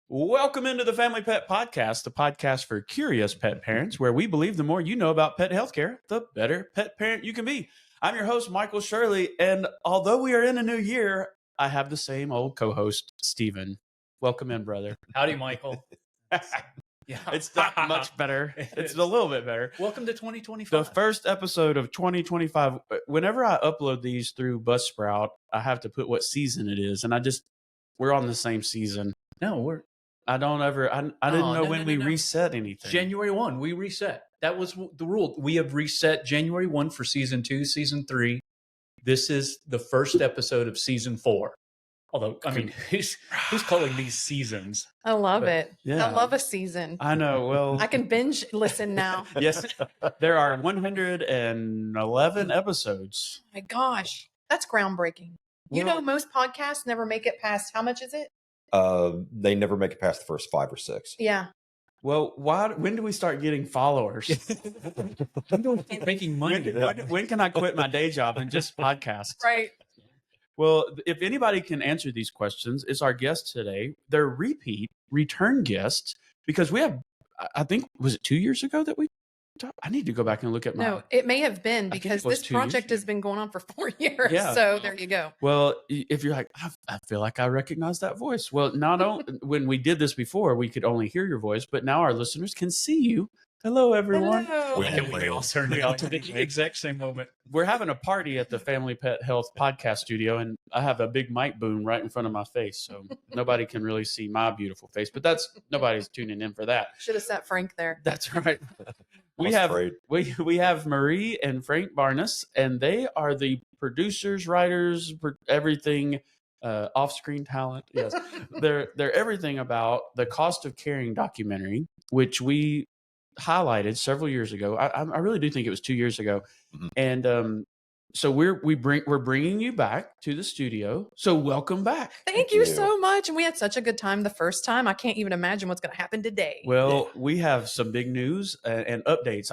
Welcome into the Family Pet Podcast, the podcast for curious pet parents, where we believe the more you know about pet healthcare, the better pet parent you can be. I'm your host, Michael Shirley, and although we are in a new year, I have the same old co-host, Steven. Welcome in, brother. Howdy, Michael. Yeah, it's not much better. It's a little bit better. Welcome to 2025. The first episode of 2025. Whenever I upload these through Buzzsprout, I have to put what season it is, and we're on the same season. No, I didn't know when we reset anything. January 1, we reset. That was the rule. We have reset January 1 for season 2, season 3. This is the first episode of season 4. Although, I mean, who's calling these seasons? I love it. Yeah. I love a season. I know. Well, I can binge listen now. Yes, there are 111 episodes. Oh my gosh, that's groundbreaking. You know, most podcasts never make it past, how much is it? They never make it past the first 5 or 6. Yeah. Well, when do we start getting followers? Making money. When can I quit my day job and just podcast? Right. Well, if anybody can answer these questions, it's our guest today. They're return guests, because we have, I think, was it 2 years ago that we talked? I need to go back and look at No, it may have been, because this project has been going on for 4 years. Yeah. So there you go. Well, if you're like, I feel like I recognize that voice. Well, not only when we did this before, we could only hear your voice, but now our listeners can see you. Hello, everyone. Hello. We all turned out to the exact same moment. We're having a party at the Family Pet Health Podcast Studio, and I have a big mic boom right in front of my face, so nobody can really see my beautiful face. But nobody's tuning in for that. Should have set Frank there. That's right. We have Marie and Frank Barnas, and they are the producers, writers, everything, off-screen talent. Yes, they're everything about the Cost of Caring documentary, which we highlighted several years ago. I really do think it was 2 years ago, and so we're bringing you back to the studio. So welcome back. Thank you so much. And we had such a good time the first time. I can't even imagine what's going to happen today. Well, we have some big news and updates.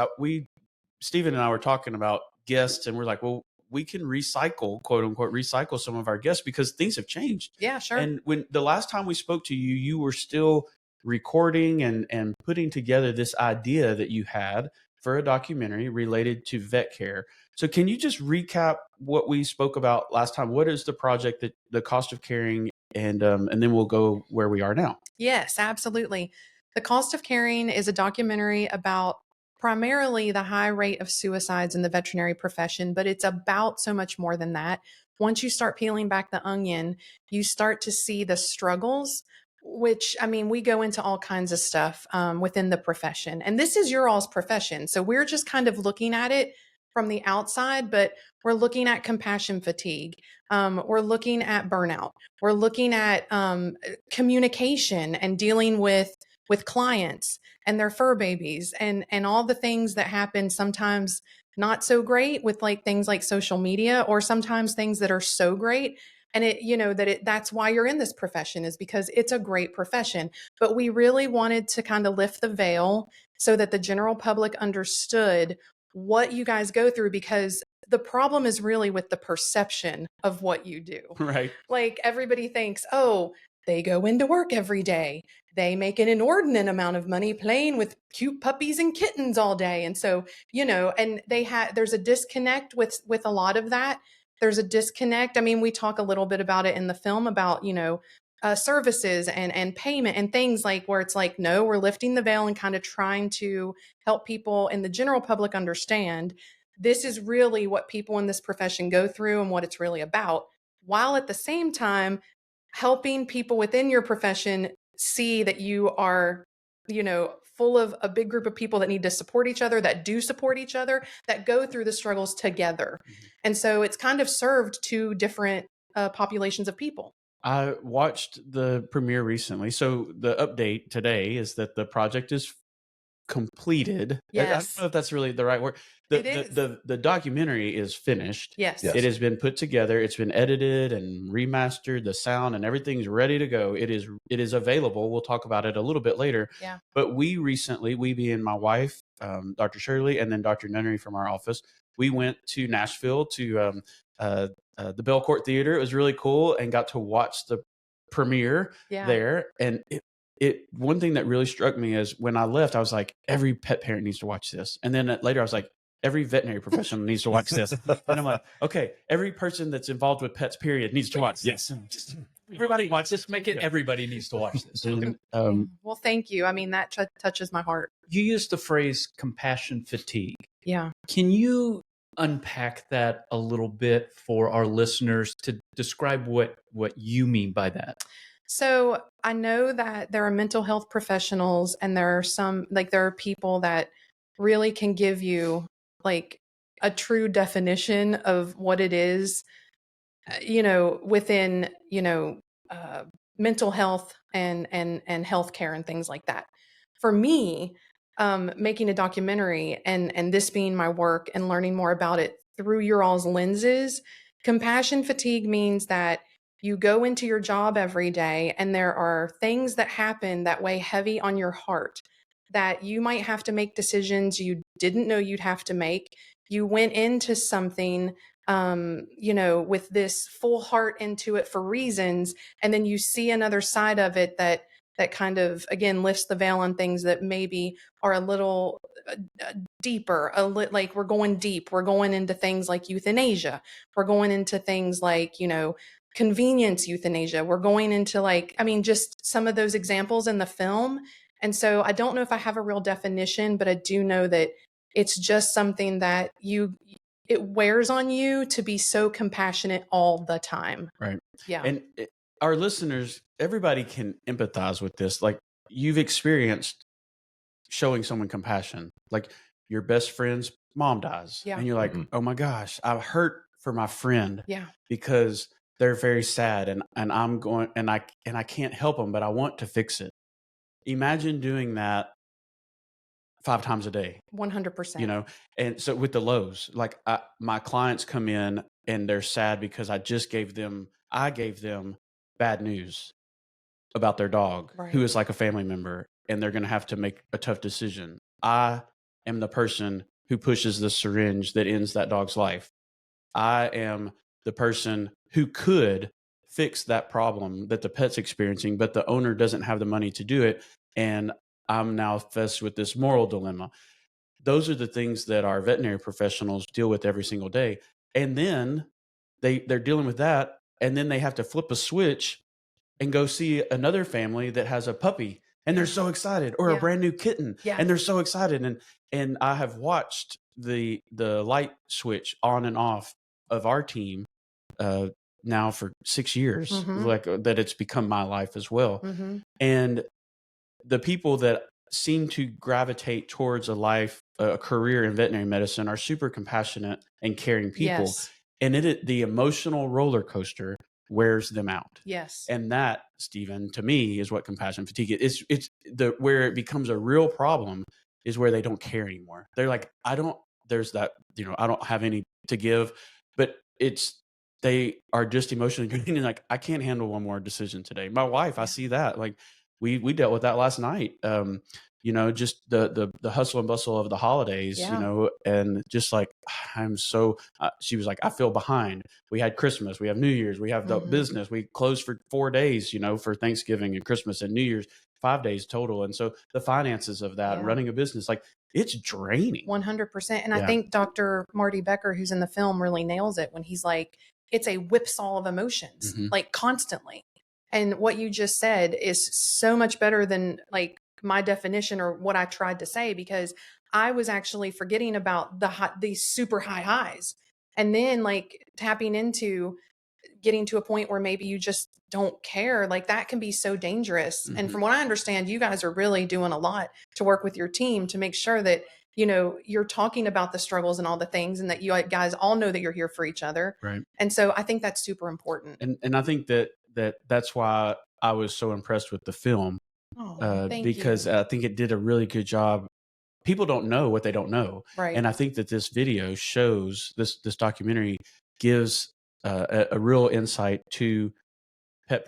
Stephen and I were talking about guests, and we're like, well, we can recycle, quote unquote, recycle some of our guests because things have changed. Yeah, sure. And when the last time we spoke to you, you were still recording and putting together this idea that you had for a documentary related to vet care. So can you just recap what we spoke about last time? What is the project, that the Cost of Caring, and then we'll go where we are now. Yes, absolutely. The Cost of Caring is a documentary about primarily the high rate of suicides in the veterinary profession, but it's about so much more than that. Once you start peeling back the onion, you start to see the struggles, which, I mean, we go into all kinds of stuff within the profession. And this is your all's profession. So we're just kind of looking at it from the outside, but we're looking at compassion fatigue. We're looking at burnout. We're looking at communication and dealing with clients and their fur babies and all the things that happen sometimes not so great with like things like social media, or sometimes things that are so great. And that's why you're in this profession, is because it's a great profession. But we really wanted to kind of lift the veil so that the general public understood what you guys go through, because the problem is really with the perception of what you do. Right. Like everybody thinks, oh, they go into work every day. They make an inordinate amount of money playing with cute puppies and kittens all day. And so, and there's a disconnect with a lot of that. There's a disconnect. I mean, we talk a little bit about it in the film about, services and payment and things like where it's like, no, we're lifting the veil and kind of trying to help people in the general public understand this is really what people in this profession go through and what it's really about, while at the same time helping people within your profession see that you are, full of a big group of people that need to support each other, that do support each other, that go through the struggles together. Mm-hmm. And so it's kind of served two different populations of people. I watched the premiere recently. So the update today is that the project is completed. Yes. I don't know if that's really the right word. The documentary is finished. Yes. It has been put together. It's been edited and remastered. The sound and everything's ready to go. It is available. We'll talk about it a little bit later. Yeah. But we being my wife, Dr. Shirley, and then Dr. Nunnery from our office, we went to Nashville to the Belcourt Theater. It was really cool, and got to watch the premiere there. And one thing that really struck me is when I left, I was like, every pet parent needs to watch this. And then later I was like, every veterinary professional needs to watch this. And I'm like, okay, every person that's involved with pets, period, needs to watch this. Yes. Everybody watch this. Make it. Everybody needs to watch this. Well, thank you. I mean, that touches my heart. You used the phrase compassion fatigue. Yeah. Can you unpack that a little bit for our listeners to describe what you mean by that? So I know that there are mental health professionals, and there are people that really can give you like a true definition of what it is, within, mental health and healthcare and things like that. For me, making a documentary and this being my work and learning more about it through your all's lenses, compassion fatigue means that you go into your job every day and there are things that happen that weigh heavy on your heart, that you might have to make decisions you didn't know you'd have to make. You went into something, with this full heart into it for reasons, and then you see another side of it that kind of, again, lifts the veil on things that maybe are a little deeper, like we're going deep. We're going into things like euthanasia. We're going into things like, convenience euthanasia. We're going into just some of those examples in the film. And so I don't know if I have a real definition, but I do know that it's just something that it wears on you to be so compassionate all the time. Right. Yeah. And our listeners, everybody can empathize with this. Like, you've experienced showing someone compassion. Like, your best friend's mom dies. Yeah. And you're like, oh my gosh, I hurt for my friend. Yeah. Because they're very sad, and I'm going, and I can't help them, but I want to fix it. Imagine doing that 5 times a day. 100%. And so with the lows, like my clients come in and they're sad because I gave them bad news about their dog, Right. who is like a family member, and they're going to have to make a tough decision. I am the person who pushes the syringe that ends that dog's life. I am the person who could fix that problem that the pet's experiencing, but the owner doesn't have the money to do it. And I'm now faced with this moral dilemma. Those are the things that our veterinary professionals deal with every single day. And then they're dealing with that. And then they have to flip a switch and go see another family that has a puppy, and they're so excited, or a brand new kitten, and they're so excited. And I have watched the light switch on and off of our team now for 6 years, like that it's become my life as well. And the people that seem to gravitate towards a career in veterinary medicine are super compassionate and caring people. Yes. And the emotional roller coaster wears them out. Yes. And that, Stephen, to me, is what compassion fatigue is. It's where it becomes a real problem is where they don't care anymore. They're like, I don't have any to give, but they are just emotionally draining. Like, I can't handle one more decision today. My wife, I see that. Like, we dealt with that last night. Just the hustle and bustle of the holidays, and just like, she was like, I feel behind. We had Christmas, we have New Year's, we have the business, we closed for 4 days, for Thanksgiving and Christmas and New Year's, 5 days total. And so the finances of that, running a business, like, it's draining. 100%. And I think Dr. Marty Becker, who's in the film, really nails it when he's like, it's a whipsaw of emotions, like constantly. And what you just said is so much better than like my definition or what I tried to say, because I was actually forgetting about these super high highs, and then like tapping into getting to a point where maybe you just don't care. Like, that can be so dangerous. And from what I understand, you guys are really doing a lot to work with your team to make sure that, you're talking about the struggles and all the things, and that you guys all know that you're here for each other. Right. And so I think that's super important. And I think that's why I was so impressed with the film. Because I think it did a really good job. People don't know what they don't know. Right. And I think that this video shows, this documentary gives a real insight to pet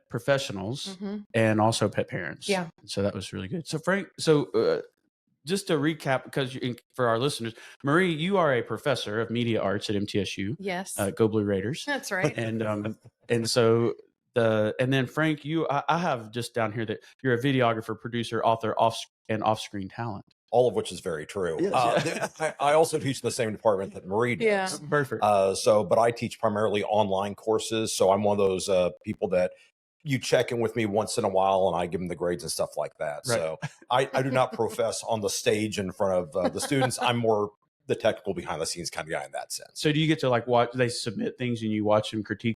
professionals and also pet parents. Yeah. So that was really good. So Frank, just to recap, because for our listeners, Marie, you are a professor of media arts at MTSU. Yes. Go Blue Raiders. That's right. And so and then Frank, I have just down here that you're a videographer, producer, author, off-screen talent. All of which is very true. Yes, I also teach in the same department that Marie does. Yeah. Perfect. But I teach primarily online courses. So I'm one of those people that you check in with me once in a while and I give them the grades and stuff like that. Right. So I do not profess on the stage in front of the students. I'm more the technical behind the scenes kind of guy in that sense. So do you get to like watch, they submit things and you watch them critique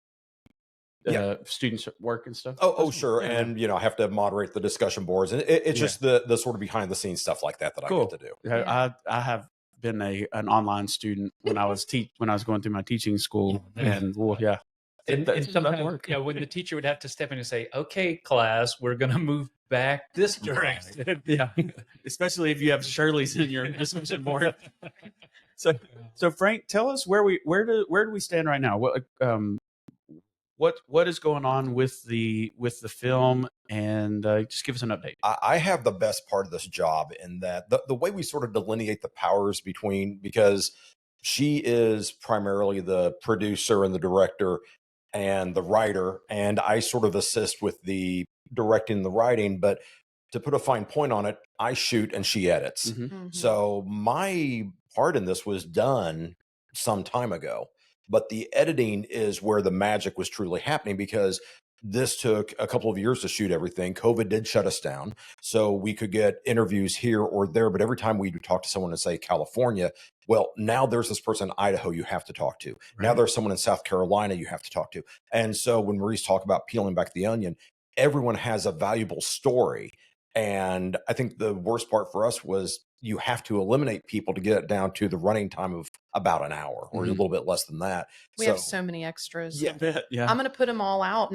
students' work and stuff? Oh, sure. Yeah. And, I have to moderate the discussion boards. And it's just the sort of behind the scenes stuff like that I get to do. Yeah. I have been an online student when I was when I was going through my teaching school. And yeah. And sometimes, when the teacher would have to step in and say, "Okay, class, we're going to move back this direction." Yeah, especially if you have Shirley's in your discussion board. So Frank, tell us where do we stand right now? What is going on with the film, and just give us an update. I have the best part of this job in that the way we sort of delineate the powers because she is primarily the producer and the director and the writer, and I sort of assist with the directing and the writing, but to put a fine point on it, I shoot and she edits. Mhm. So my part in this was done some time ago, but the editing is where the magic was truly happening because this took a couple of years to shoot everything. COVID did shut us down, so we could get interviews here or there, but every time we would talk to someone in, say, California, well, now there's this person in Idaho you have to talk to. Right. Now there's someone in South Carolina you have to talk to. And so when Marie's talk about peeling back the onion, everyone has a valuable story. And I think the worst part for us was you have to eliminate people to get it down to the running time of about an hour or a little bit less than that. We have so many extras. Yeah. I'm going to put them all out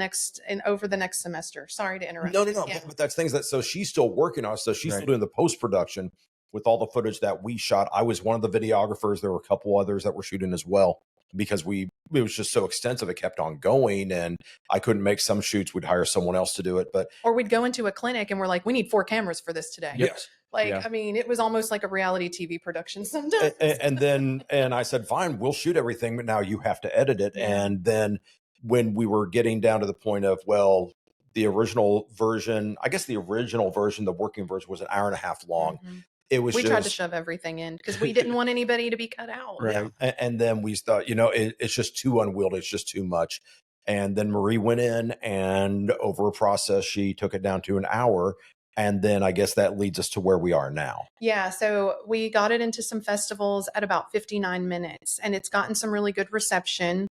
over the next semester. Sorry to interrupt. No. Yeah. But that's things so she's still working on. So she's still doing the post-production with all the footage that we shot. I was one of the videographers. There were a couple others that were shooting as well because it was just so extensive. It kept on going and I couldn't make some shoots. We'd hire someone else to do it. Or we'd go into a clinic and we're like, we need 4 cameras for this today. Yes. I mean, it was almost like a reality TV production sometimes. And I said, fine, we'll shoot everything, but now you have to edit it. Yeah. And then when we were getting down to the point of, well, the original version, the working version was an hour and a half long. Mm-hmm. We tried to shove everything in because we didn't want anybody to be cut out. Right. Yeah. And then we thought, it's just too unwieldy. It's just too much. And then Marie went in and over a process, she took it down to an hour. And then I guess that leads us to where we are now. Yeah. So we got it into some festivals at about 59 minutes and it's gotten some really good reception.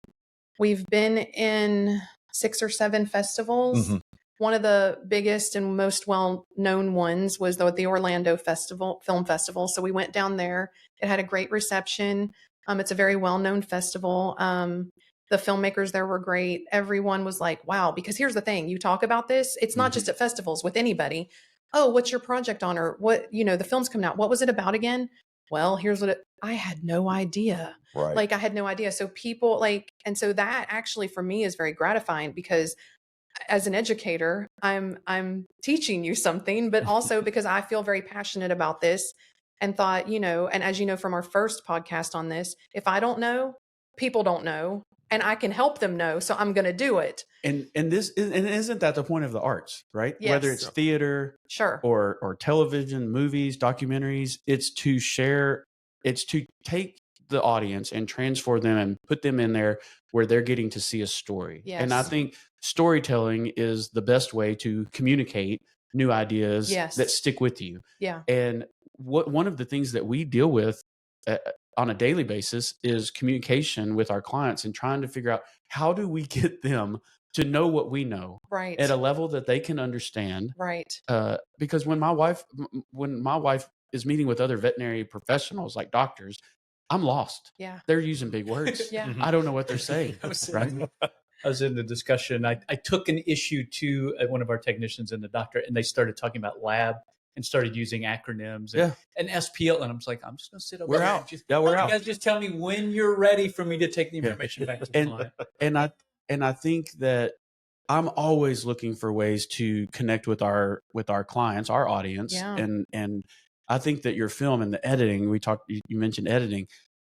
We've been in 6 or 7 festivals. Mm-hmm. One of the biggest and most well-known ones was the Orlando Film Festival. So we went down there. It had a great reception. It's a very well-known festival. The filmmakers there were great. Everyone was like, wow, because here's the thing. You talk about this. It's not just at festivals with anybody. Oh, what's your project on? Or what, the film's coming out. What was it about again? Well, here's what I had no idea. Right. I had no idea. So people and so that actually for me is very gratifying because as an educator, I'm teaching you something, but also because I feel very passionate about this and thought, and as you know, from our first podcast on this, if I don't know, people don't know, and I can help them know. So I'm going to do it. And isn't that the point of the arts, right? Yes. Whether it's theater, sure, or television, movies, documentaries, it's to take the audience and transform them and put them in there where they're getting to see a story. Yes. And I think storytelling is the best way to communicate new ideas that stick with you. Yeah. And one of the things that we deal with on a daily basis is communication with our clients and trying to figure out how do we get them to know what we know at a level that they can understand. Right. Because when my wife is meeting with other veterinary professionals like doctors, I'm lost. Yeah. They're using big words. Yeah. I don't know what they're saying. Right. I was in the discussion. I took an issue to one of our technicians and the doctor, and they started talking about lab and started using acronyms and SPL. And I'm just like, I'm just going to sit over there. We're out. We're out. You guys just tell me when you're ready for me to take the information back to the client. And I think that I'm always looking for ways to connect with our clients, our audience. Yeah. And I think that your film and the editing, you mentioned editing.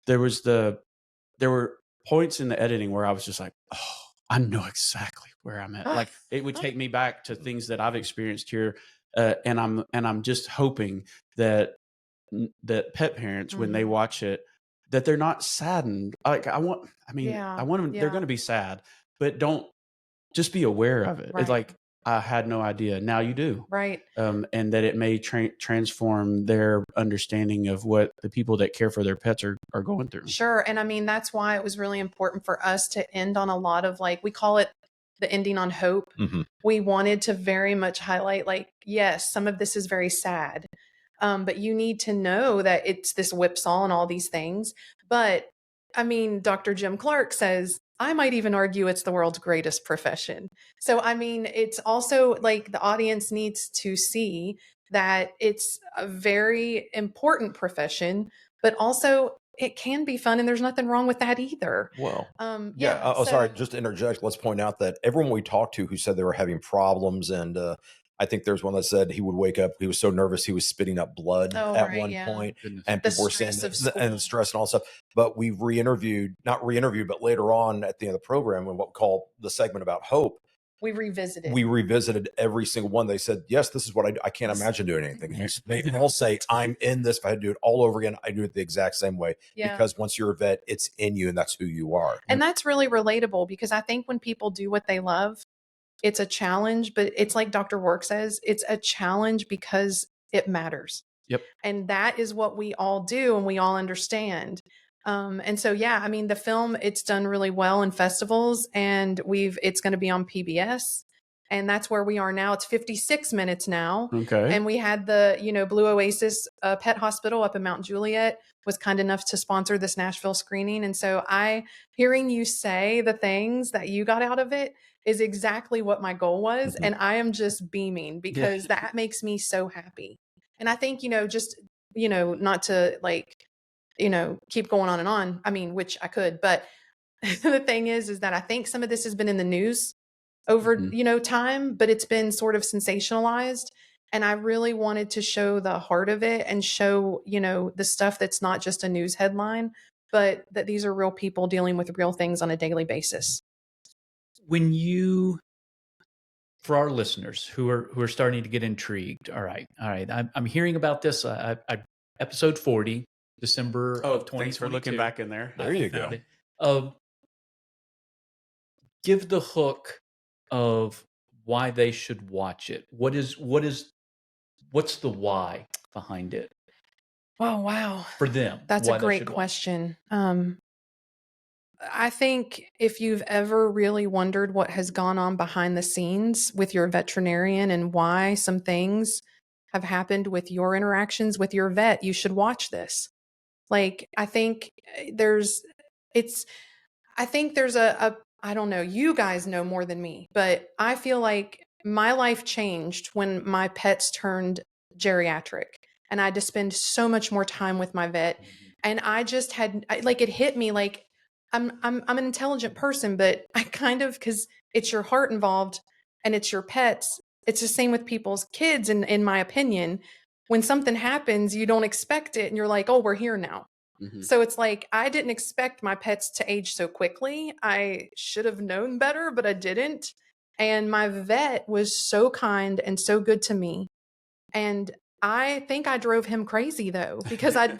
There were points in the editing where I was just like, oh, I know exactly where I'm at. Like it would take me back to things that I've experienced here, and I'm just hoping that pet parents, when they watch it, that they're not saddened. Like I want them. They're going to be sad, but don't just be aware of it. It's Right. like I had no idea. Now you do, Right. and that it may transform their understanding of what the people that care for their pets are going through. Sure. And I mean, that's why it was really important for us to end on a lot of, like, we call it the ending on hope. We wanted to very much highlight, like, yes, some of this is very sad, but you need to know that it's this whipsaw and all these things. But I mean, Dr. Jim Clark says, I might even argue it's the world's greatest profession. So, I mean, it's also like the audience needs to see that it's a very important profession, but also it can be fun, and there's nothing wrong with that either. Well, yeah. sorry, just to interject. Let's point out that everyone we talked to who said they were having problems, and I think there's one that said he would wake up, he was so nervous he was spitting up blood at one point, and people were saying and stress and all stuff. But we've not re-interviewed, but later on at the end of the program, in what we call the segment about hope, we revisited every single one. They said, yes, this is what I can't imagine doing anything. They all say, I'm in this. If I had to do it all over again, I do it the exact same way. Because once you're a vet, it's in you, and that's who you are. And that's really relatable, because I think when people do what they love, it's a challenge, but it's like Dr. Work says, it's a challenge because it matters. Yep. And that is what we all do, and we all understand. And so, yeah, I mean, the film, it's done really well in festivals, and it's going to be on PBS, and that's where we are now. It's 56 minutes now. Okay. And we had the, Blue Oasis Pet Hospital up in Mount Juliet was kind enough to sponsor this Nashville screening. And so hearing you say the things that you got out of it is exactly what my goal was. And I am just beaming, because that makes me so happy. And I think, just, not to keep going on and on. I mean, which I could, but the thing is that I think some of this has been in the news over, time, but it's been sort of sensationalized. And I really wanted to show the heart of it and show, the stuff that's not just a news headline, but that these are real people dealing with real things on a daily basis. For our listeners who are starting to get intrigued, all right, I'm hearing about this. Episode 40, December of 2022. Thanks for looking back in there. There you go. Give the hook of why they should watch it. What's the why behind it? Oh, wow. For them. That's a great question. I think if you've ever really wondered what has gone on behind the scenes with your veterinarian and why some things have happened with your interactions with your vet, you should watch this. Like, I think there's a I don't know, you guys know more than me, but I feel like my life changed when my pets turned geriatric, and I had to spend so much more time with my vet. And I just it hit me like, I'm an intelligent person, but I kind of, because it's your heart involved and it's your pets. It's the same with people's kids. And in my opinion, when something happens, you don't expect it, and you're like, oh, we're here now. So it's like, I didn't expect my pets to age so quickly. I should have known better, but I didn't. And my vet was so kind and so good to me. And I think I drove him crazy, though, because I'd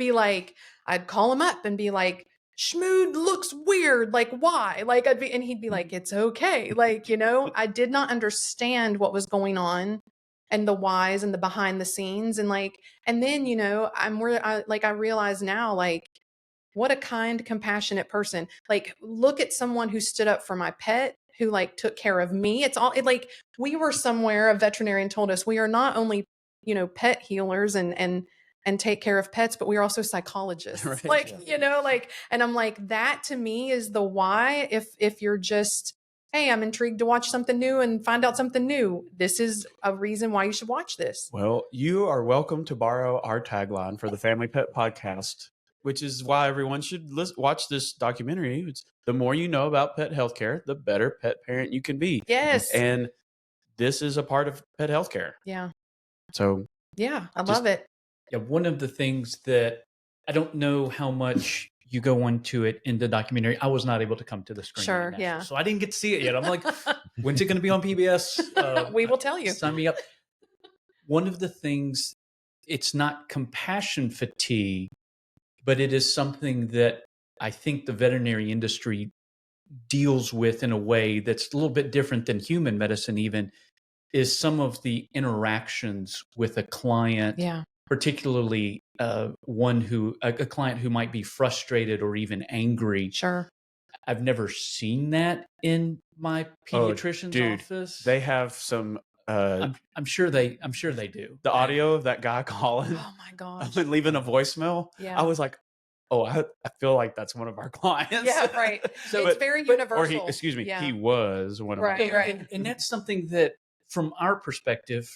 call him up and be like, Schmood looks weird. Like, why? Like, and he'd be like, it's okay. Like, I did not understand what was going on and the whys and the behind the scenes. And then, I realize now, like, what a kind, compassionate person. Like, look at someone who stood up for my pet, who took care of me. We were somewhere, a veterinarian told us, we are not only, pet healers and take care of pets, but we are also psychologists. Right. And I'm like, that to me is the why. If you're just, hey, I'm intrigued to watch something new and find out something new, this is a reason why you should watch this. Well, you are welcome to borrow our tagline for the Family Pet Podcast, which is why everyone should watch this documentary. It's the more you know about pet healthcare, the better pet parent you can be. Yes. And this is a part of pet healthcare. Yeah. So yeah, I love it. Yeah, one of the things that I don't know how much you go into it in the documentary. I was not able to come to the screening. Sure, in Nashville, yeah. so I didn't get to see it yet. I'm like, when's it going to be on PBS? We will tell you. Sign me up. One of the things, it's not compassion fatigue, but it is something that I think the veterinary industry deals with in a way that's a little bit different than human medicine even, is some of the interactions with a client, Yeah. particularly one who, a client who might be frustrated or even angry. Sure. I've never seen that in my pediatrician's office. They have some. I'm sure they do. The audio of that guy calling, Oh my gosh. leaving a voicemail. Yeah. I was like, oh, I feel like that's one of our clients. Yeah, right. So, it's very universal. Or he was one of Right, our right. And that's something that, from our perspective,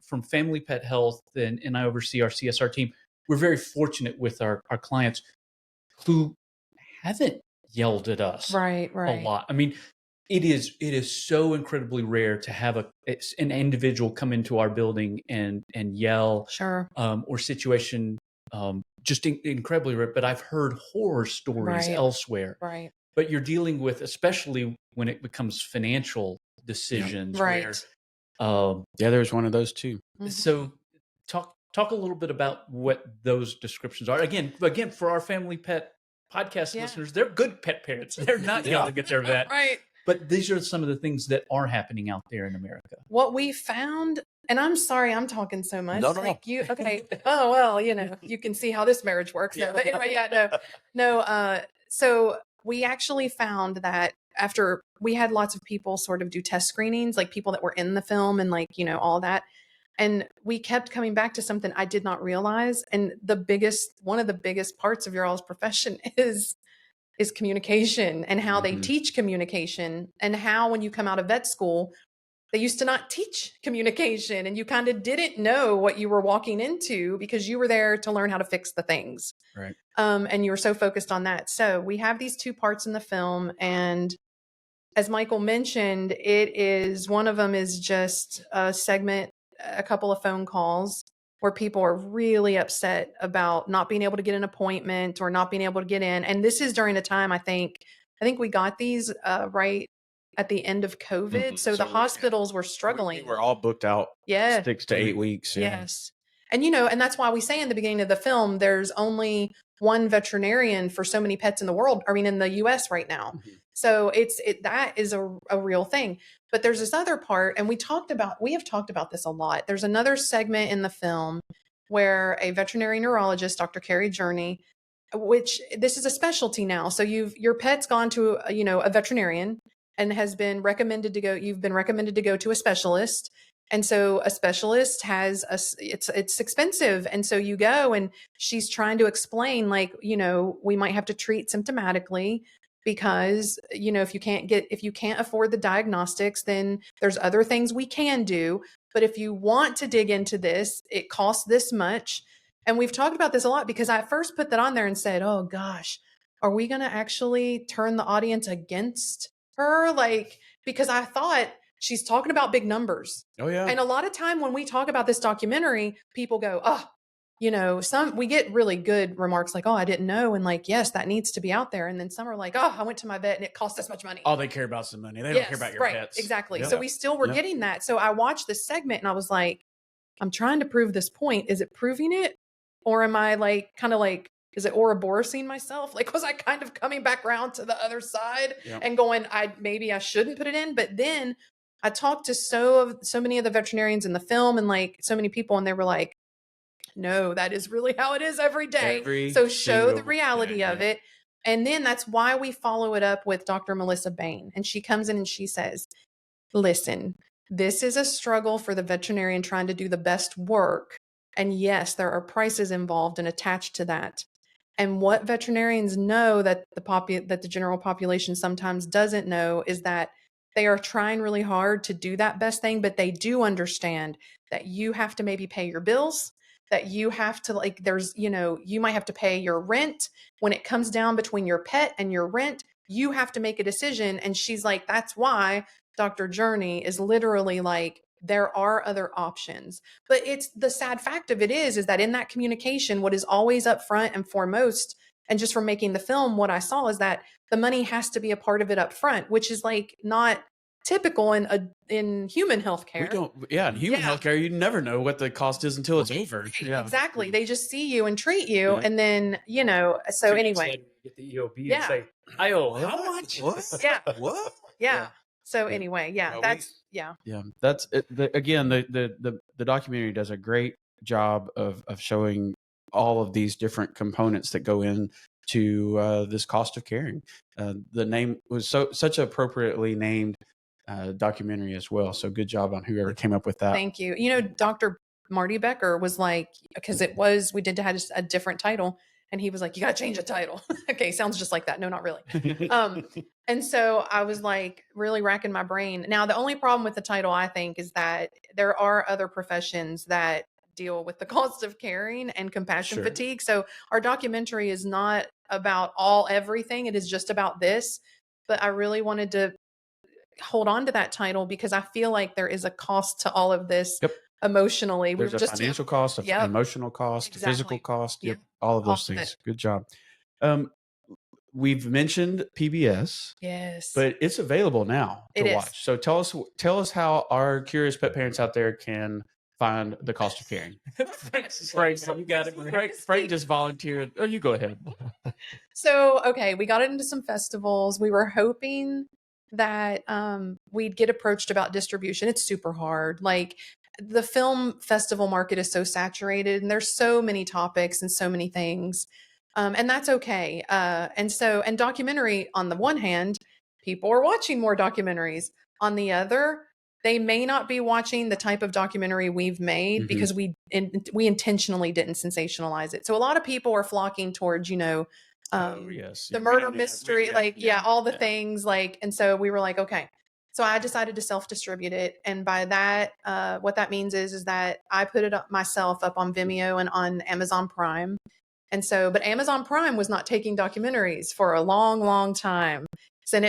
from Family Pet Health, and I oversee our CSR team, we're very fortunate with our clients who haven't yelled at us Right. a lot. I mean, it is so incredibly rare to have an individual come into our building and yell, Sure. or situation, just incredibly rare. But I've heard horror stories Right. elsewhere. Right. But you're dealing with, especially when it becomes financial decisions, Right. where, there's one of those too. Mhm. so talk a little bit about what those descriptions are. Again, for our Family Pet podcast Yeah. listeners, they're good pet parents. They're not yelling at their vet. Right. But these are some of the things that are happening out there in America. What we found, and I'm sorry I'm talking so much. No. You okay. Oh, well, you can see how this marriage works. No, but anyway, no. So we actually found that after we had lots of people sort of do test screenings, like people that were in the film and all that. And we kept coming back to something I did not realize. And one of the biggest parts of your all's profession is communication, and how they teach communication, and how when you come out of vet school, they used to not teach communication, and you kind of didn't know what you were walking into because you were there to learn how to fix the things. Right. And you were so focused on that. So we have these two parts in the film, and as Michael mentioned, one of them is just a segment, a couple of phone calls where people are really upset about not being able to get an appointment or not being able to get in. And this is during a time, I think we got these right at the end of COVID. So the hospitals were struggling. We were all booked out 6 to 8 weeks. Yeah. Yes. And, and that's why we say in the beginning of the film, there's only one veterinarian for so many pets in the world. I mean, in the US right now. Mm-hmm. So that is a real thing. But there's this other part, and we have talked about this a lot. There's another segment in the film where a veterinary neurologist, Dr. Carrie Journey, which this is a specialty now. So your pet's gone to a veterinarian and you've been recommended to go to a specialist. And so a specialist it's expensive. And so you go, and she's trying to explain, we might have to treat symptomatically, because, if you can't afford the diagnostics, then there's other things we can do. But if you want to dig into this, it costs this much. And we've talked about this a lot, because I first put that on there and said, oh gosh, are we going to actually turn the audience against her? Because I thought she's talking about big numbers. Oh yeah. And a lot of time when we talk about this documentary, people go, we get really good remarks like, oh, I didn't know. And yes, that needs to be out there. And then some are like, oh, I went to my vet and it cost this much money. All they care about is the money. They don't care about your pets. Exactly. Yep. So we still were getting that. So I watched this segment and I was like, I'm trying to prove this point. Is it proving it? Or am I is it Ouroboros-ing myself? Was I kind of coming back around to the other side and going, maybe I shouldn't put it in. But then I talked to so many of the veterinarians in the film and so many people, and they were like, no, that is really how it is every day. So show the reality of it. And then that's why we follow it up with Dr. Melissa Bain. And she comes in and she says, listen, this is a struggle for the veterinarian trying to do the best work. And yes, there are prices involved and attached to that. And what veterinarians know that the general population sometimes doesn't know is that they are trying really hard to do that best thing, but they do understand that you have to maybe pay your bills, that you have to you might have to pay your rent. When it comes down between your pet and your rent, you have to make a decision. And she's like, that's why Dr. Journey is literally there are other options. But it's the sad fact of it is that in that communication, what is always up front and foremost And just from making the film, what I saw is that the money has to be a part of it up front, which is like not typical in human healthcare. We don't, in human healthcare, you never know what the cost is until it's over. Right, Yeah, exactly. They just see you and treat you, and then So anyway, get the EOB and say, "I owe how much?" What? Yeah. What? yeah. So Yeah. anyway, That's it. Again, the documentary does a great job of showing all of these different components that go into this cost of caring. The name was such appropriately named documentary as well. So good job on whoever came up with that. Thank you. Dr. Marty Becker was like, because we did have a different title, and he was like, you got to change the title. Okay, sounds just like that. No, not really. And so I was like really racking my brain. Now, the only problem with the title, I think, is that there are other professions that deal with the cost of caring and compassion Sure. fatigue. So our documentary is not about everything. It is just about this. But I really wanted to hold on to that title because I feel like there is a cost to all of this. Yep. Emotionally. There's a financial cost, an emotional cost, a physical cost. Yep. All of those things. Good job. We've mentioned PBS. Yes. But it's available now to watch. So tell us how our curious pet parents out there can find the cost of caring. Frank, you got it. Frank just volunteered. Oh, you go ahead. So, okay, we got it into some festivals. We were hoping that we'd get approached about distribution. It's super hard. Like, the film festival market is so saturated, and there's so many topics and so many things. And that's okay. And documentary, on the one hand, people are watching more documentaries. On the other, they may not be watching the type of documentary we've made because we intentionally didn't sensationalize it. So a lot of people are flocking towards, the murder mystery, all the things, and so we were like, okay. So I decided to self-distribute it. And by that, what that means is that I put it up myself up on Vimeo and on Amazon Prime. And so, but Amazon Prime was not taking documentaries for a long, long time. So,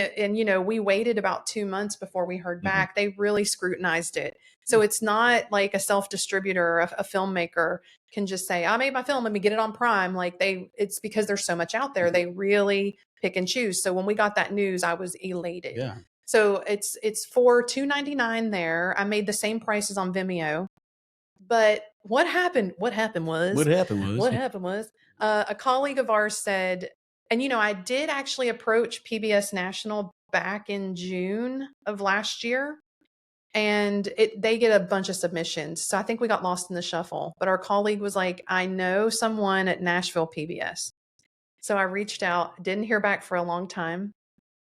we waited about 2 months before we heard back. They really scrutinized it. So it's not like a self-distributor, a filmmaker can just say, I made my film, let me get it on Prime. It's because there's so much out there. They really pick and choose. So when we got that news, I was elated. Yeah. So it's for $2.99 there. I made the same prices on Vimeo. But what happened was a colleague of ours said, and I did actually approach PBS National back in June of last year, and they get a bunch of submissions. So I think we got lost in the shuffle. But our colleague was like, I know someone at Nashville PBS. So I reached out, didn't hear back for a long time.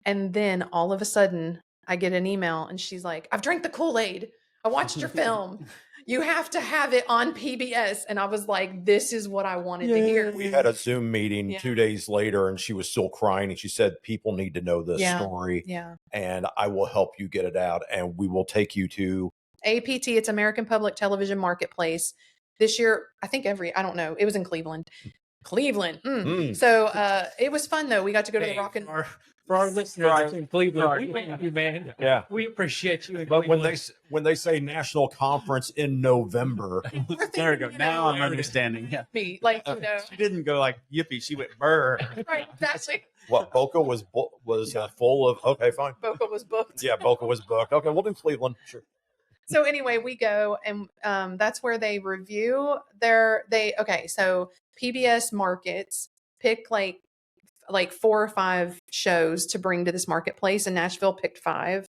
And then all of a sudden I get an email and she's like, I've drank the Kool-Aid. I watched your film. You have to have it on PBS. And I was like, this is what I wanted to hear. We had a Zoom meeting 2 days later and she was still crying. And she said, people need to know this story. Yeah. And I will help you get it out. And we will take you to APT. It's American Public Television Marketplace. This year, I think I don't know. It was in Cleveland. So it was fun though. We got to go to the Rock and for our listeners in Cleveland, we thank you, man. Yeah, we appreciate you. But when they say national conference in November, there we go. Now I'm understanding. Yeah, me she didn't go like yippee. She went brr. Right, exactly. What Boca was full of? Okay, fine. Boca was booked. Yeah, Boca was booked. Okay, we'll do Cleveland. Sure. So anyway, we go and that's where they review so PBS markets pick like 4 or 5 shows to bring to this marketplace, and Nashville picked 5,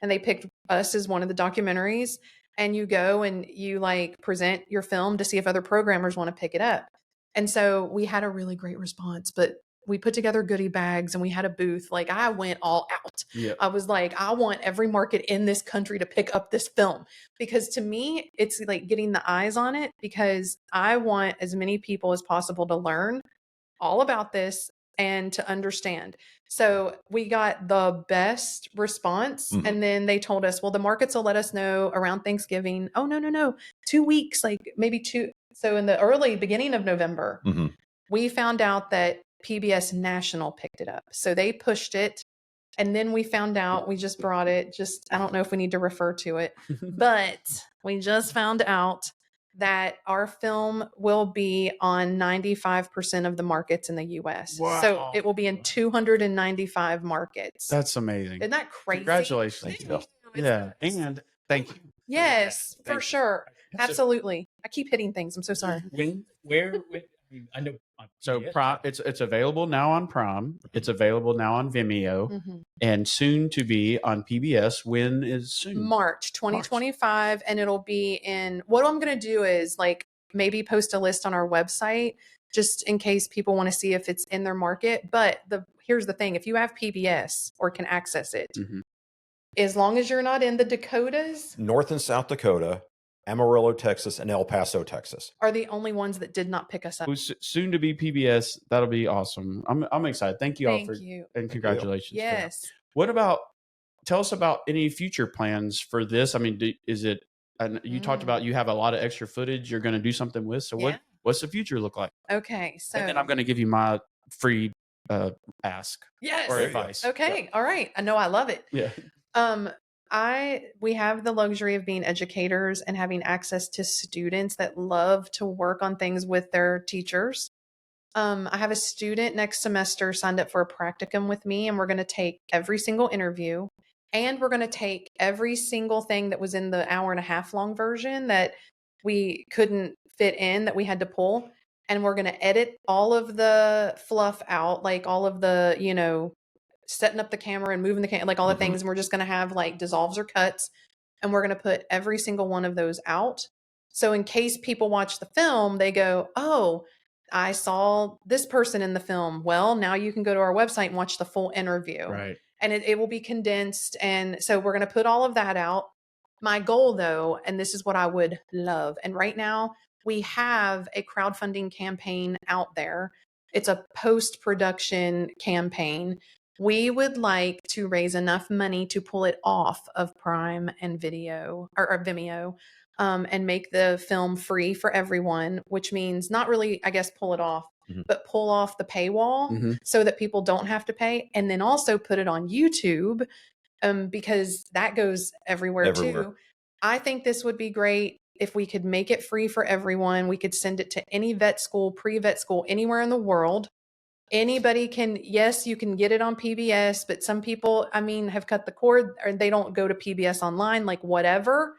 and they picked us as one of the documentaries. And you go and you present your film to see if other programmers want to pick it up. And so we had a really great response, but we put together goodie bags and we had a booth. I went all out. Yeah. I was like, I want every market in this country to pick up this film, because to me, it's like getting the eyes on it, because I want as many people as possible to learn all about this and to understand. So we got the best response. And then they told us, well, the markets will let us know around Thanksgiving. Oh, no. 2 weeks, maybe 2. So in the beginning of November, we found out that PBS National picked it up. So they pushed it. And then we found out, we just brought it, I don't know if we need to refer to it, but we just found out that our film will be on 95% of the markets in the US. So Wow. it will be in 295 markets. That's amazing. Isn't that crazy? Congratulations. Thank you. Yeah. And thank you. Yes, Thank for you. sure. So- Absolutely. I keep hitting things. I'm so sorry. Where I mean, I know. So PBS. it's available now on Prime. It's available now on Vimeo, Mhm. and soon to be on PBS. When is soon? March 2025, and it'll be in. What I'm going to do is like maybe post a list on our website just in case people want to see if it's in their market. But here's the thing: if you have PBS or can access it, Mhm. as long as you're not in the Dakotas, North and South Dakota, Amarillo, Texas, and El Paso, Texas. are the only ones that did not pick us up. Who's soon to be PBS. That'll be awesome. I'm excited. Thank you all Thank for you. and congratulations. for that. Yes. What about? Tell us about any future plans for this. I mean, is it? And you talked about you have a lot of extra footage you're going to do something with. So Yeah. what's the future look like? Okay. So And then I'm going to give you my free ask yes. or There you go. advice. Okay. All right. I know I love it. Yeah. We have the luxury of being educators and having access to students that love to work on things with their teachers. I have a student next semester signed up for a practicum with me, and we're going to take every single interview, and we're going to take every single thing that was in the hour and a half long version that we couldn't fit in, that we had to pull, and we're going to edit all of the fluff out, like all of the, setting up the camera and moving the camera, like all the things. And we're just going to have like dissolves or cuts, and we're going to put every single one of those out. So in case people watch the film, they go, oh, I saw this person in the film. Well, now you can go to our website and watch the full interview. Right. And it will be condensed. And so we're going to put all of that out. My goal, though, and this is what I would love. And right now, we have a crowdfunding campaign out there. It's a post-production campaign. We would like to raise enough money to pull it off of Prime and Video or Vimeo, and make the film free for everyone, which means not really, I guess, pull it off, but pull off the paywall so that people don't have to pay, and then also put it on YouTube, because that goes everywhere too. I think this would be great if we could make it free for everyone. We could send it to any vet school, pre-vet school, anywhere in the world. Anybody can, yes, you can get it on PBS, but some people, I mean, have cut the cord or they don't go to PBS online, like whatever.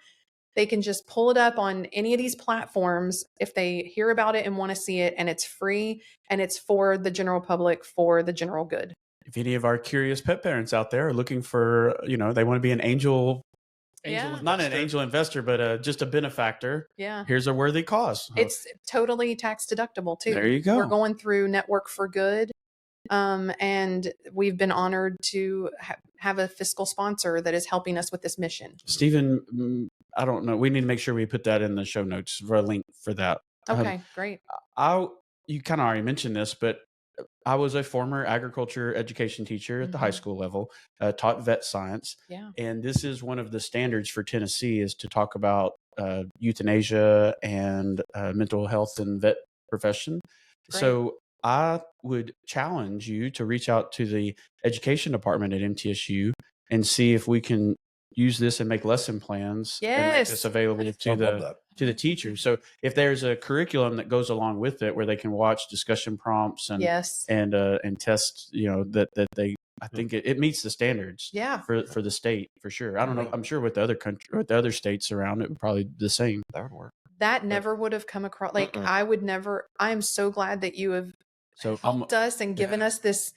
They can just pull it up on any of these platforms if they hear about it and want to see it, and it's free and it's for the general public, for the general good. If any of our curious pet parents out there are looking for, they want to be an angel not an angel investor, but just a benefactor. Yeah. Here's a worthy cause. It's totally tax deductible too. There you go. We're going through Network for Good. And we've been honored to have a fiscal sponsor that is helping us with this mission. Stephen, I don't know. We need to make sure we put that in the show notes for a link for that. Okay, great. You kind of already mentioned this, but I was a former agriculture education teacher at the high school level, taught vet science. Yeah. And this is one of the standards for Tennessee is to talk about euthanasia and mental health in vet profession. Great. So I would challenge you to reach out to the education department at MTSU and see if we can use this and make lesson plans and make this available to the teachers. So if there's a curriculum that goes along with it where they can watch discussion prompts and and test, that they, I think it meets the standards for the state for sure. I don't know. I'm sure with the other states around it would probably be the same. That would work. That never would have come across. Like I would never. I'm so glad that you have helped us and given us this.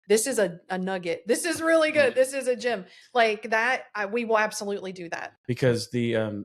This is a nugget. This is really good. This is a gem. Like that, we will absolutely do that. Because the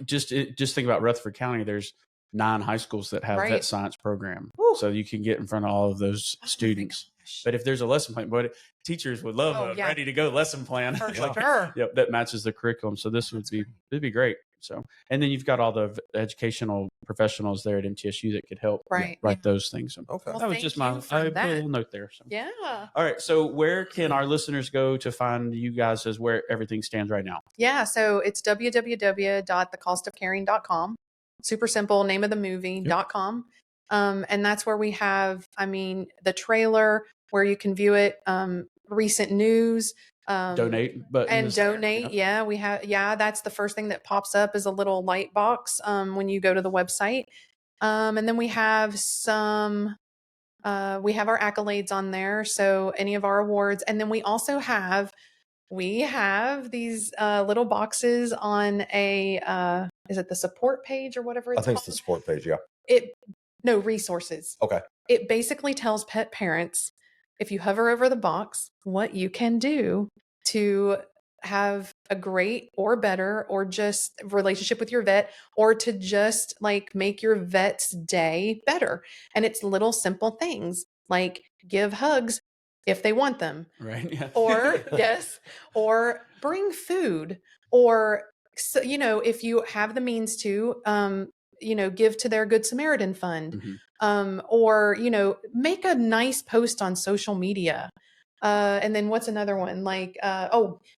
just think about Rutherford County. There's 9 high schools that have vet science program, so you can get in front of all of those students. But if there's a lesson plan, but teachers would love a ready to go lesson plan. For sure. Yep, that matches the curriculum. So this it'd be great. So, and then you've got all the educational professionals there at MTSU that could help write those things. So okay. That was just I put a little note there. So. Yeah. All right. So where can our listeners go to find you guys as where everything stands right now? Yeah. So it's www.thecostofcaring.com. Super simple, name of the movie.com. And that's where we have, the trailer where you can view it, recent news, donate button. And is there. donate. Yeah. We have, that's the first thing that pops up is a little light box when you go to the website. And then we have we have our accolades on there. So any of our awards. And then we also have these little boxes on is it the support page or whatever it's I think called? it's the support page. Yeah. No, resources. Okay. It basically tells pet parents, if you hover over the box, what you can do to have a great or better or just relationship with your vet, or to just like make your vet's day better. And it's little simple things like give hugs if they want them. Right. Yeah. Or yes, or bring food, or if you have the means to give to their Good Samaritan Fund. Mhm. Or make a nice post on social media. And then what's another one? Like,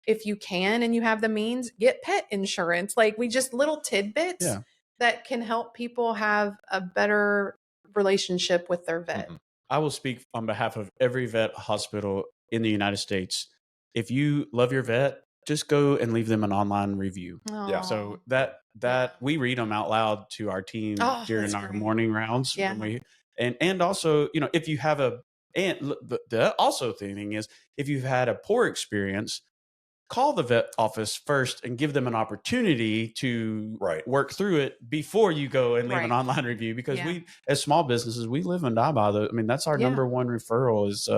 if you can and you have the means, get pet insurance. Like we just little tidbits Yeah. that can help people have a better relationship with their vet. Mhm. I will speak on behalf of every vet hospital in the United States. If you love your vet, just go and leave them an online review. Yeah. So Aw. that we read them out loud to our team Oh, during that's our great. morning rounds. Yeah. When and also, if you have the also thing is, if you've had a poor experience, call the vet office first and give them an opportunity to Right. work through it before you go and leave an Right. online review, because Yeah. we, as small businesses, we live and die by that's our Yeah. number one referral is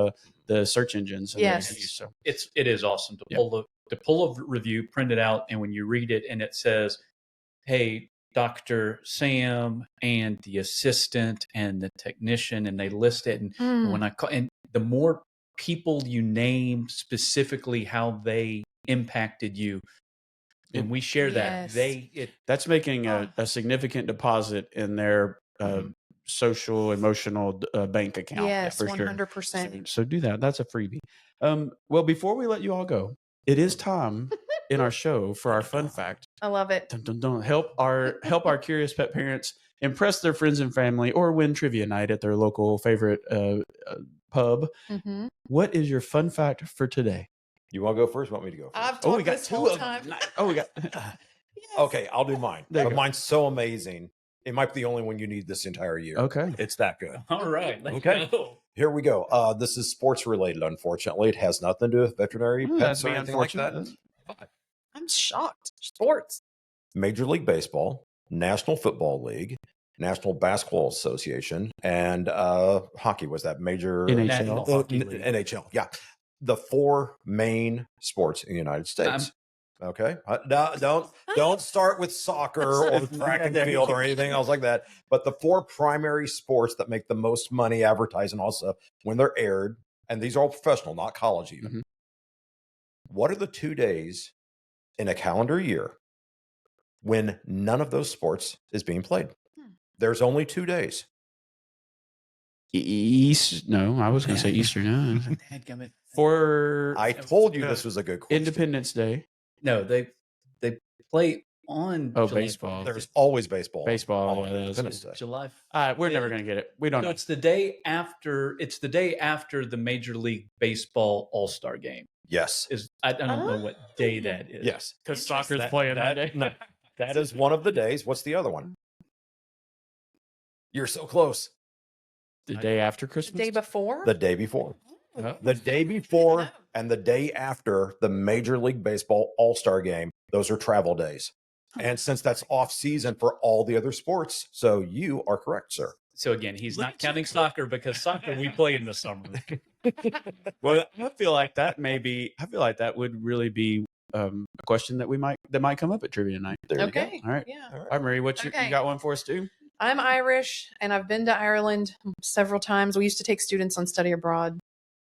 the search engines. And Yes. the reviews. So It is awesome to pull a review, print it out, and when you read it and it says, "Hey, Dr. Sam and the assistant and the technician," and they list it, and when I call, and the more people you name specifically how they impacted you, and we share Yes. that, that's making Oh. a significant deposit in their social emotional bank account. Yes, for sure. 100%. So do that. That's a freebie. Well, before we let you all go, it is time in our show for our fun fact. I love it. Dun, dun, dun. Help our curious pet parents impress their friends and family, or win trivia night at their local favorite pub. Mm-hmm. What is your fun fact for today? You want to go first? Want me to go first? I've talked we got this two whole of time. them. Oh, we got. Yes. Okay, I'll do mine. There you But go. mine's so amazing. It might be the only one you need this entire year. Okay. It's that good. all right, let's Okay. go. Here we go. This is sports related, unfortunately. It has nothing to do with veterinary pets That's or me, anything like that. unfortunate. I'm shocked. Sports. Major League Baseball, National Football League, National Basketball Association, and hockey was that major NHL. National Hockey League. NHL. Yeah, the four main sports in the United States. Okay, don't start with soccer or track and field or anything else like that. But the four primary sports that make the most money advertising also when they're aired, and these are all professional, not college even. Mhm. What are the 2 days in a calendar year when none of those sports is being played? There's only 2 days. East? No, I was going to say Easter. No, for I told you this was a good question. Independence Day. No, they play on Baseball. There's always baseball. Baseball. on Independence Day. July. We're Yeah. never going to get it. We don't No, know. it's the day after. It's the day after the Major League Baseball All-Star Game. Yes. I don't know what day that is. Yes. Because soccer's playing that day. No, that is one of the days. What's the other one? You're so close. The day after The Christmas. day before? The day before. Oh. The day before and the day after the Major League Baseball All-Star Game. Those are travel days. And since that's off season for all the other sports, so you are correct, sir. So again, he's not counting soccer because soccer we play in the summer. Well, I feel like that would really be a question that might come up at trivia night. There you Okay. All right. Yeah. All right, Marie, you Okay. got one for us too? I'm Irish and I've been to Ireland several times. We used to take students on study abroad.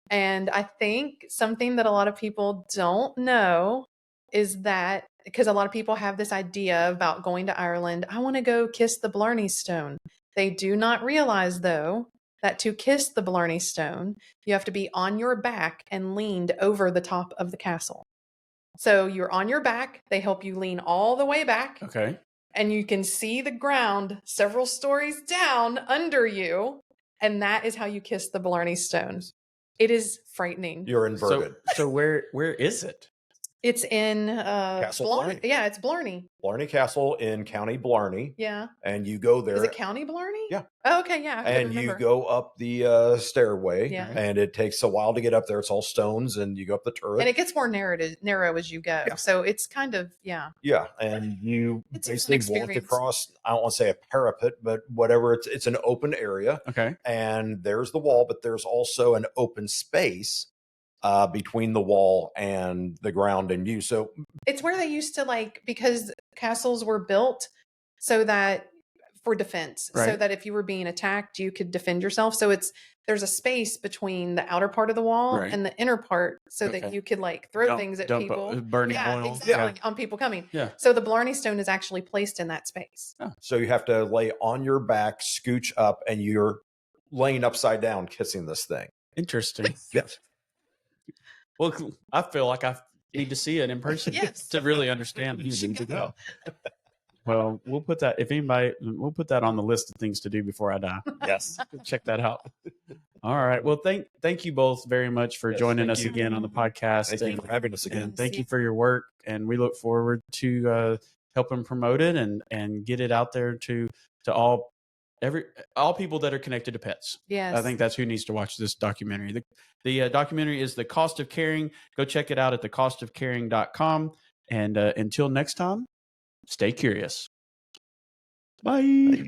And I think something that a lot of people don't know is that, because a lot of people have this idea about going to Ireland, I want to go kiss the Blarney Stone. They do not realize, though, that to kiss the Blarney Stone, you have to be on your back and leaned over the top of the castle. So you're on your back. They help you lean all the way back. Okay. And you can see the ground several stories down under you. And that is how you kiss the Blarney Stone. It is frightening. You're inverted. So where is it? It's in Castle Blarney. Blarney. Yeah, it's Blarney. Blarney Castle in County Blarney. Yeah. And you go there. Is it County Blarney? Yeah. Oh, okay, yeah. I couldn't And you remember. go up the stairway, Yeah. and it takes a while to get up there. It's all stones, and you go up the turret. And it gets more narrow as you go. Yeah. So it's kind of, yeah. Yeah, and you It's a fun basically walk experience. across, I don't want to say a parapet, but whatever. It's an open area, Okay. and there's the wall, but there's also an open space between the wall and the ground and you. So It's where they used to because castles were built so that for defense, so Right. that if you were being attacked, you could defend yourself. So there's a space between the outer part of the wall Right. and the inner part so Okay. that you could throw things at Dump people. burning Yeah, oil. exactly. On people coming. Yeah. So the Blarney Stone is actually placed in that space. So you have to lay on your back, scooch up, and you're laying upside down, kissing this thing. Interesting. Yes. Well, I feel like I need to see it in person Yes. to really understand it. You should go. Well, we'll put that we'll put that on the list of things to do before I die. Yes. Check that out. All right. Well, thank you both very much for Yes, joining thank us you. again on the podcast. Thank you and, for having us again. and thank you for your work. And we look forward to helping promote it and get it out there to all people that are connected to pets. Yes. I think that's who needs to watch this documentary. The documentary is The Cost of Caring. Go check it out at thecostofcaring.com. And until next time, stay curious. Bye.